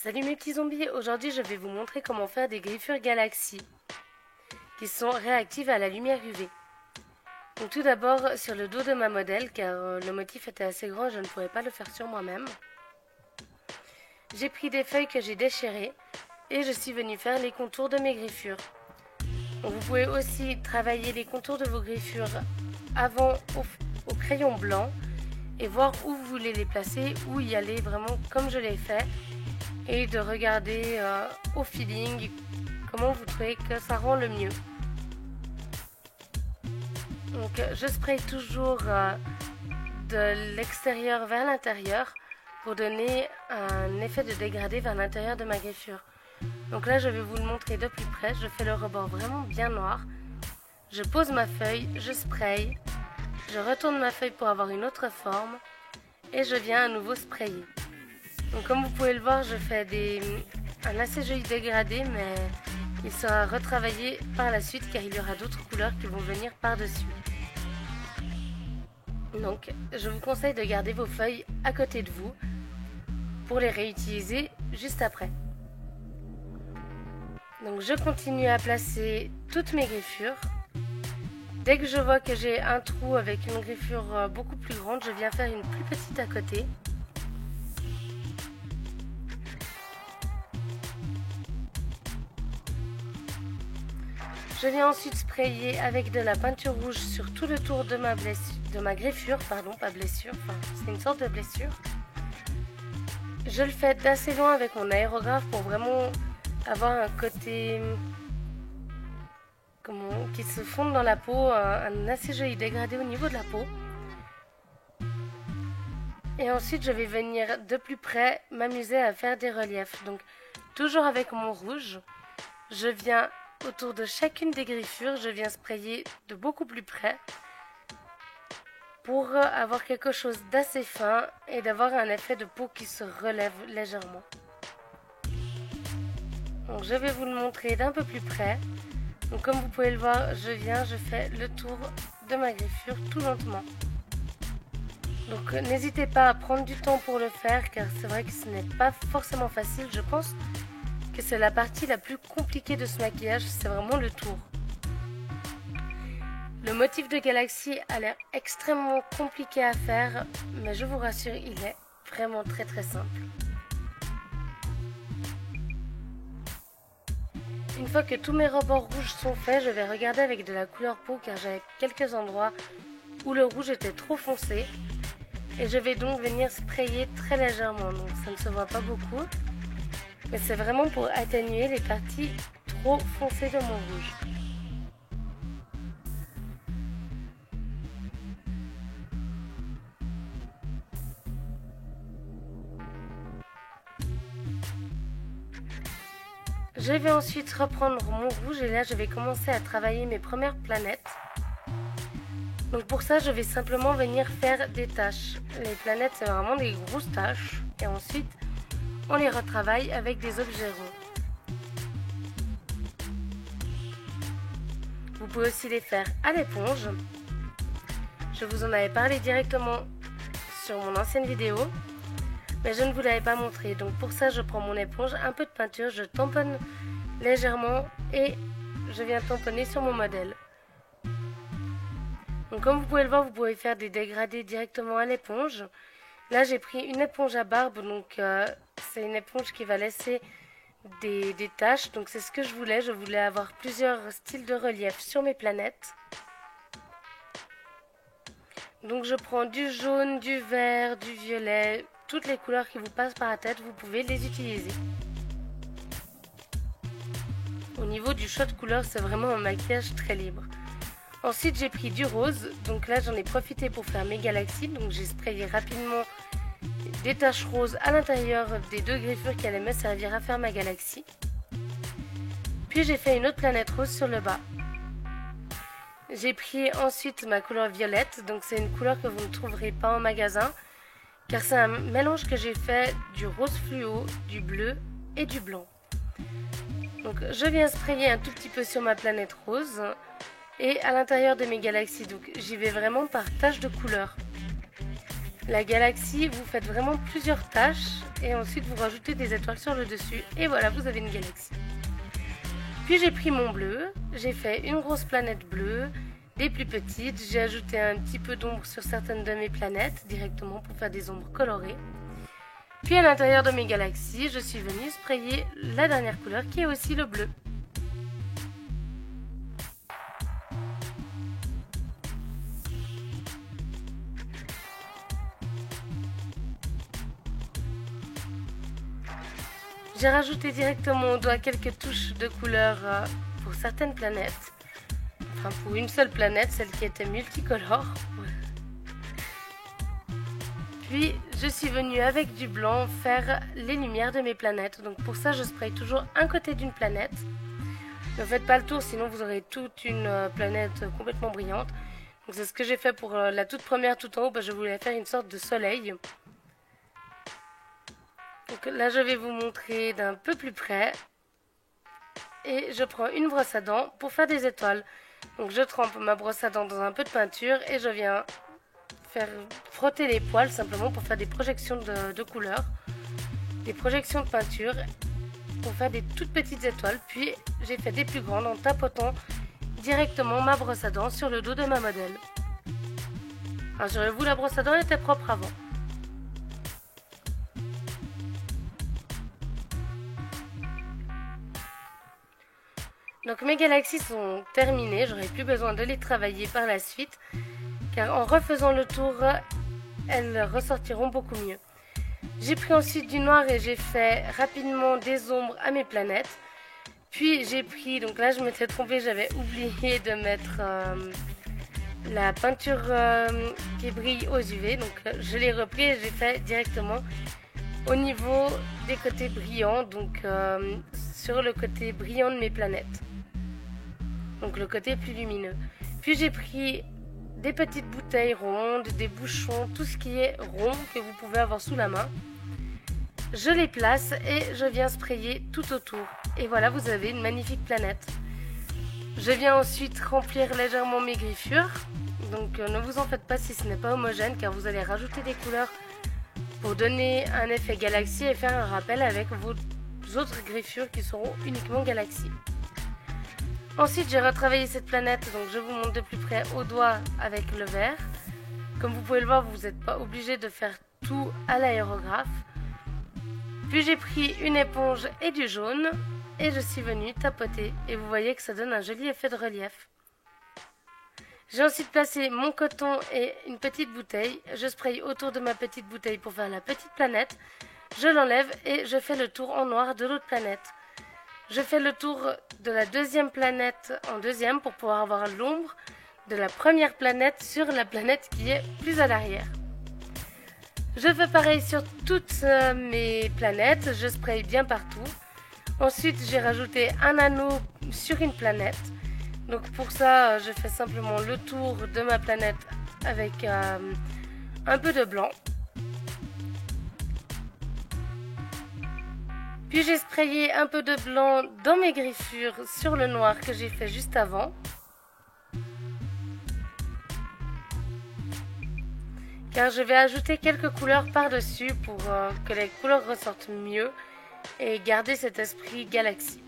Salut mes petits zombies, aujourd'hui je vais vous montrer comment faire des griffures galaxies qui sont réactives à la lumière UV. Donc tout d'abord sur le dos de ma modèle car le motif était assez grand et je ne pourrais pas le faire sur moi-même. J'ai pris des feuilles que j'ai déchirées et je suis venue faire les contours de mes griffures. Donc vous pouvez aussi travailler les contours de vos griffures avant au crayon blanc et voir où vous voulez les placer, où y aller vraiment comme je l'ai fait. Et de regarder au feeling comment vous trouvez que ça rend le mieux. Donc je spraye toujours de l'extérieur vers l'intérieur pour donner un effet de dégradé vers l'intérieur de ma griffure. Donc là je vais vous le montrer de plus près, je fais le rebord vraiment bien noir. Je pose ma feuille, je spraye, je retourne ma feuille pour avoir une autre forme et je viens à nouveau sprayer. Donc comme vous pouvez le voir, je fais un assez joli dégradé, mais il sera retravaillé par la suite car il y aura d'autres couleurs qui vont venir par-dessus. Donc je vous conseille de garder vos feuilles à côté de vous pour les réutiliser juste après. Donc je continue à placer toutes mes griffures. Dès que je vois que j'ai un trou avec une griffure beaucoup plus grande, je viens faire une plus petite à côté. Je viens ensuite sprayer avec de la peinture rouge sur tout le tour de ma griffure, pas blessure, enfin c'est une sorte de blessure. Je le fais d'assez loin avec mon aérographe pour vraiment avoir un côté qui se fonde dans la peau, un assez joli dégradé au niveau de la peau. Et ensuite je vais venir de plus près m'amuser à faire des reliefs. Donc toujours avec mon rouge, je viens autour de chacune des griffures, je viens sprayer de beaucoup plus près pour avoir quelque chose d'assez fin et d'avoir un effet de peau qui se relève légèrement. Donc je vais vous le montrer d'un peu plus près. Donc comme vous pouvez le voir, je fais le tour de ma griffure tout lentement. Donc n'hésitez pas à prendre du temps pour le faire car c'est vrai que ce n'est pas forcément facile, je pense que c'est la partie la plus compliquée de ce maquillage, c'est vraiment le tour. Le motif de galaxie a l'air extrêmement compliqué à faire, mais je vous rassure, il est vraiment très simple. Une fois que tous mes rebords rouges sont faits, je vais regarder avec de la couleur peau car j'avais quelques endroits où le rouge était trop foncé. Et je vais donc venir sprayer très légèrement, donc ça ne se voit pas beaucoup. Mais c'est vraiment pour atténuer les parties trop foncées de mon rouge. Je vais ensuite reprendre mon rouge et là je vais commencer à travailler mes premières planètes. Donc pour ça je vais simplement venir faire des taches. Les planètes c'est vraiment des grosses taches et ensuite on les retravaille avec des objets ronds. Vous pouvez aussi les faire à l'éponge. Je vous en avais parlé directement sur mon ancienne vidéo, mais je ne vous l'avais pas montré. Donc pour ça, je prends mon éponge, un peu de peinture, je tamponne légèrement et je viens tamponner sur mon modèle. Donc comme vous pouvez le voir, vous pouvez faire des dégradés directement à l'éponge. Là, j'ai pris une éponge à barbe, donc c'est une éponge qui va laisser des taches. Donc c'est ce que je voulais avoir plusieurs styles de relief sur mes planètes. Donc je prends du jaune, du vert, du violet, toutes les couleurs qui vous passent par la tête, vous pouvez les utiliser. Au niveau du choix de couleurs, c'est vraiment un maquillage très libre. Ensuite j'ai pris du rose, donc là j'en ai profité pour faire mes galaxies, donc j'ai sprayé rapidement des taches roses à l'intérieur des deux griffures qui allaient me servir à faire ma galaxie. Puis j'ai fait une autre planète rose sur le bas. J'ai pris ensuite ma couleur violette, donc c'est une couleur que vous ne trouverez pas en magasin, car c'est un mélange que j'ai fait du rose fluo, du bleu et du blanc. Donc je viens sprayer un tout petit peu sur ma planète rose. Et à l'intérieur de mes galaxies, donc j'y vais vraiment par tache de couleur. la galaxie, vous faites vraiment plusieurs tâches et ensuite vous rajoutez des étoiles sur le dessus et voilà, vous avez une galaxie. Puis j'ai pris mon bleu, j'ai fait une grosse planète bleue, des plus petites, j'ai ajouté un petit peu d'ombre sur certaines de mes planètes directement pour faire des ombres colorées. Puis à l'intérieur de mes galaxies, je suis venue sprayer la dernière couleur qui est aussi le bleu. J'ai rajouté directement au doigt quelques touches de couleur pour certaines planètes. Enfin pour une seule planète, celle qui était multicolore. Puis je suis venue avec du blanc faire les lumières de mes planètes. Donc pour ça je spraye toujours un côté d'une planète. Ne faites pas le tour sinon vous aurez toute une planète complètement brillante. Donc c'est ce que j'ai fait pour la toute première tout en haut. Je voulais faire une sorte de soleil. Donc là je vais vous montrer d'un peu plus près. Et je prends une brosse à dents pour faire des étoiles. Donc je trempe ma brosse à dents dans un peu de peinture et je viens faire frotter les poils simplement pour faire des projections de couleurs. Des projections de peinture pour faire des toutes petites étoiles. Puis j'ai fait des plus grandes en tapotant directement ma brosse à dents sur le dos de ma modèle. Rassurez-vous, la brosse à dents était propre avant. Donc mes galaxies sont terminées, j'aurai plus besoin de les travailler par la suite, car en refaisant le tour, elles ressortiront beaucoup mieux. J'ai pris ensuite du noir et j'ai fait rapidement des ombres à mes planètes. Puis j'ai pris, donc là je m'étais trompée, j'avais oublié de mettre la peinture qui brille aux UV, donc je l'ai repris et j'ai fait directement au niveau des côtés brillants, donc sur le côté brillant de mes planètes. Donc le côté plus lumineux. Puis j'ai pris des petites bouteilles rondes, des bouchons, tout ce qui est rond que vous pouvez avoir sous la main. Je les place et je viens sprayer tout autour. Et voilà, vous avez une magnifique planète. Je viens ensuite remplir légèrement mes griffures. Donc ne vous en faites pas si ce n'est pas homogène, car vous allez rajouter des couleurs pour donner un effet galaxie et faire un rappel avec vos autres griffures qui seront uniquement galaxies. Ensuite, j'ai retravaillé cette planète, donc je vous montre de plus près au doigt avec le vert. Comme vous pouvez le voir, vous n'êtes pas obligé de faire tout à l'aérographe. Puis j'ai pris une éponge et du jaune et je suis venue tapoter et vous voyez que ça donne un joli effet de relief. J'ai ensuite placé mon coton et une petite bouteille. Je spraye autour de ma petite bouteille pour faire la petite planète. Je l'enlève et je fais le tour en noir de l'autre planète. Je fais le tour de la deuxième planète en deuxième pour pouvoir avoir l'ombre de la première planète sur la planète qui est plus à l'arrière. Je fais pareil sur toutes mes planètes, je spraye bien partout. Ensuite, j'ai rajouté un anneau sur une planète. Donc pour ça, je fais simplement le tour de ma planète avec un peu de blanc. Puis j'ai sprayé un peu de blanc dans mes griffures sur le noir que j'ai fait juste avant. Car je vais ajouter quelques couleurs par-dessus pour que les couleurs ressortent mieux et garder cet esprit galaxie.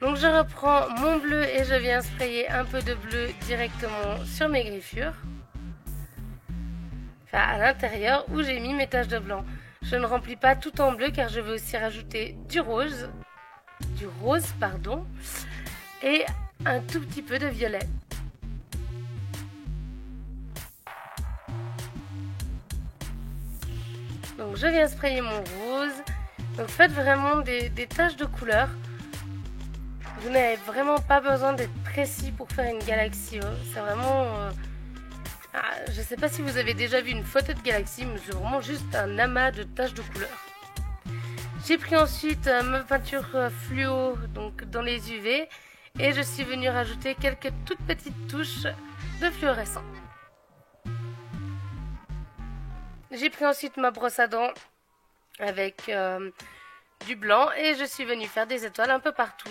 Donc je reprends mon bleu et je viens sprayer un peu de bleu directement sur mes griffures. Enfin à l'intérieur où j'ai mis mes taches de blanc. Je ne remplis pas tout en bleu car je vais aussi rajouter du rose, et un tout petit peu de violet. Donc je viens sprayer mon rose. Donc faites vraiment des taches de couleur. Vous n'avez vraiment pas besoin d'être précis pour faire une galaxie. C'est vraiment... je ne sais pas si vous avez déjà vu une photo de galaxie, mais c'est vraiment juste un amas de taches de couleur. J'ai pris ensuite ma peinture fluo donc dans les UV et je suis venue rajouter quelques toutes petites touches de fluorescent. J'ai pris ensuite ma brosse à dents avec du blanc et je suis venue faire des étoiles un peu partout.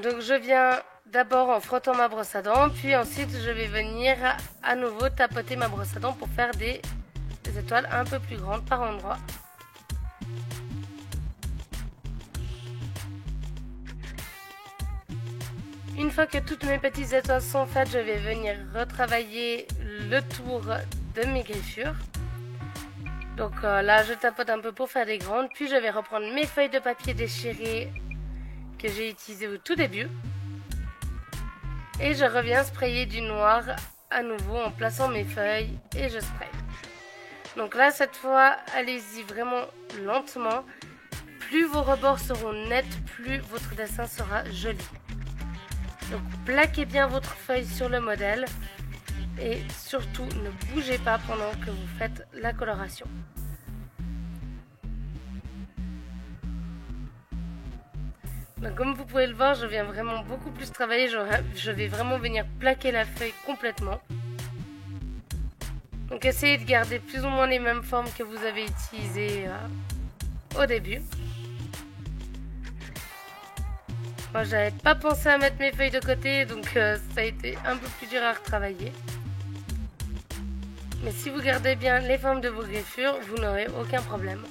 Donc je viens d'abord en frottant ma brosse à dents, puis ensuite je vais venir à nouveau tapoter ma brosse à dents pour faire des étoiles un peu plus grandes par endroit. Une fois que toutes mes petites étoiles sont faites, je vais venir retravailler le tour de mes griffures. Donc là, je tapote un peu pour faire des grandes, puis je vais reprendre mes feuilles de papier déchirées que j'ai utilisées au tout début. Et je reviens sprayer du noir à nouveau en plaçant mes feuilles et je spraye. Donc là, cette fois, allez-y vraiment lentement. Plus vos rebords seront nets, plus votre dessin sera joli. Donc plaquez bien votre feuille sur le modèle et surtout ne bougez pas pendant que vous faites la coloration. Donc comme vous pouvez le voir, je viens vraiment beaucoup plus travailler, je vais vraiment venir plaquer la feuille complètement. Donc essayez de garder plus ou moins les mêmes formes que vous avez utilisées au début. Moi, j'avais pas pensé à mettre mes feuilles de côté, donc ça a été un peu plus dur à retravailler. Mais si vous gardez bien les formes de vos griffures, vous n'aurez aucun problème.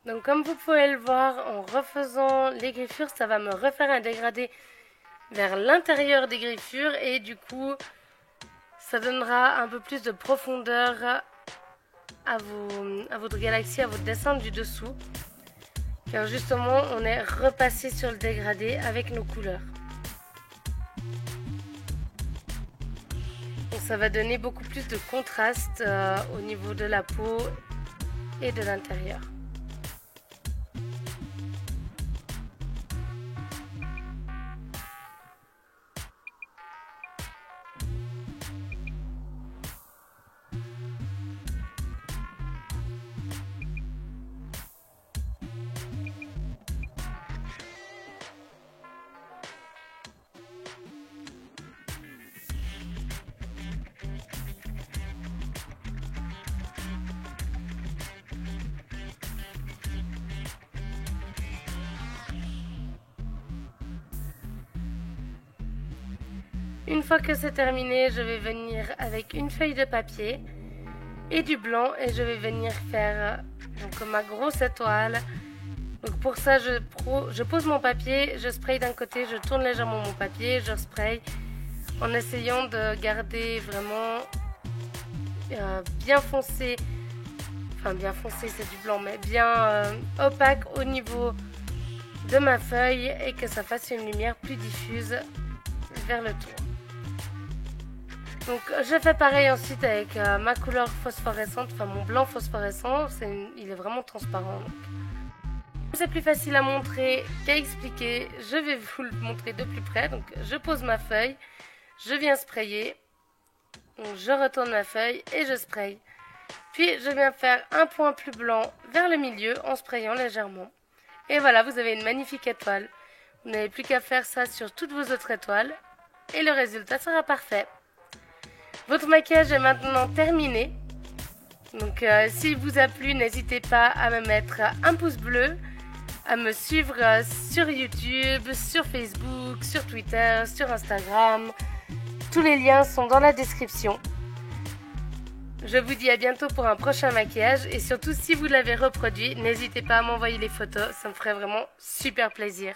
Donc comme vous pouvez le voir, en refaisant les griffures, ça va me refaire un dégradé vers l'intérieur des griffures et du coup, ça donnera un peu plus de profondeur à votre galaxie, à votre dessin du dessous. Car justement, on est repassé sur le dégradé avec nos couleurs. Donc ça va donner beaucoup plus de contraste au niveau de la peau et de l'intérieur. Une fois que c'est terminé, je vais venir avec une feuille de papier et du blanc et je vais venir faire donc, ma grosse étoile. Donc pour ça, je pose mon papier, je spraye d'un côté, je tourne légèrement mon papier, je spraye en essayant de garder vraiment bien foncé, enfin bien foncé c'est du blanc, mais bien opaque au niveau de ma feuille et que ça fasse une lumière plus diffuse vers le tour. Donc je fais pareil ensuite avec ma couleur phosphorescente, enfin mon blanc phosphorescent, il est vraiment transparent. C'est plus facile à montrer qu'à expliquer, je vais vous le montrer de plus près. Donc je pose ma feuille, je viens sprayer, donc, je retourne ma feuille et je spraye. Puis je viens faire un point plus blanc vers le milieu en sprayant légèrement. Et voilà, vous avez une magnifique étoile. Vous n'avez plus qu'à faire ça sur toutes vos autres étoiles et le résultat sera parfait. Votre maquillage est maintenant terminé. Donc s'il vous a plu, n'hésitez pas à me mettre un pouce bleu, à me suivre sur YouTube, sur Facebook, sur Twitter, sur Instagram. Tous les liens sont dans la description. Je vous dis à bientôt pour un prochain maquillage et surtout si vous l'avez reproduit, n'hésitez pas à m'envoyer les photos, ça me ferait vraiment super plaisir.